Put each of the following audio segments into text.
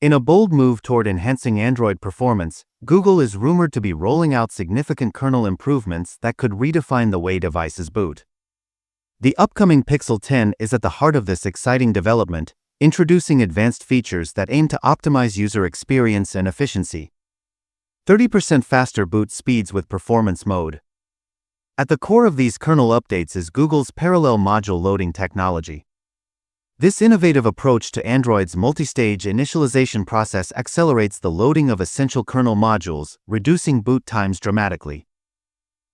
In a bold move toward enhancing Android performance, Google is rumored to be rolling out significant kernel improvements that could redefine the way devices boot. The upcoming Pixel 10 is at the heart of this exciting development, introducing advanced features that aim to optimize user experience and efficiency. 30% faster boot speeds with performance mode. At the core of these kernel updates is Google's parallel module loading technology. This innovative approach to Android's multi-stage initialization process accelerates the loading of essential kernel modules, reducing boot times dramatically.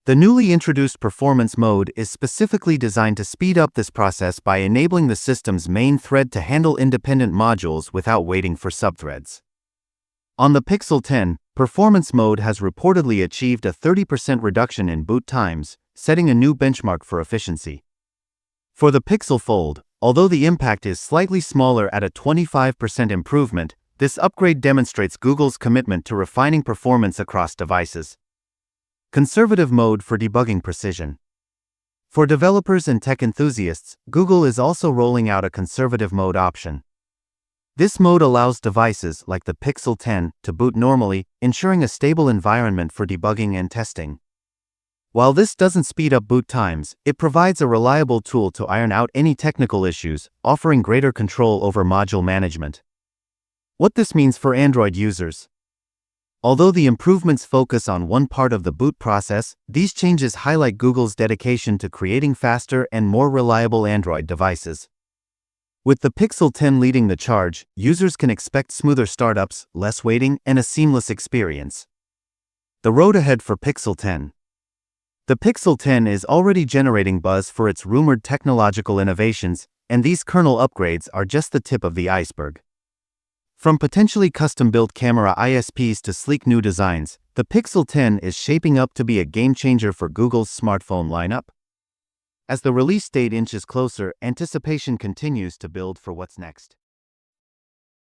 The newly introduced performance mode is specifically designed to speed up this process by enabling the system's main thread to handle independent modules without waiting for subthreads. On the Pixel 10, performance mode has reportedly achieved a 30% reduction in boot times, setting a new benchmark for efficiency. For the Pixel Fold, although the impact is slightly smaller at a 25% improvement, this upgrade demonstrates Google's commitment to refining performance across devices. Conservative mode for debugging precision. For developers and tech enthusiasts, Google is also rolling out a conservative mode option. This mode allows devices like the Pixel 10 to boot normally, ensuring a stable environment for debugging and testing. While this doesn't speed up boot times, it provides a reliable tool to iron out any technical issues, offering greater control over module management. What this means for Android users. Although the improvements focus on one part of the boot process, these changes highlight Google's dedication to creating faster and more reliable Android devices. With the Pixel 10 leading the charge, users can expect smoother startups, less waiting, and a seamless experience. The road ahead for Pixel 10. The Pixel 10 is already generating buzz for its rumored technological innovations, and these kernel upgrades are just the tip of the iceberg. From potentially custom-built camera ISPs to sleek new designs, the Pixel 10 is shaping up to be a game-changer for Google's smartphone lineup. As the release date inches closer, anticipation continues to build for what's next.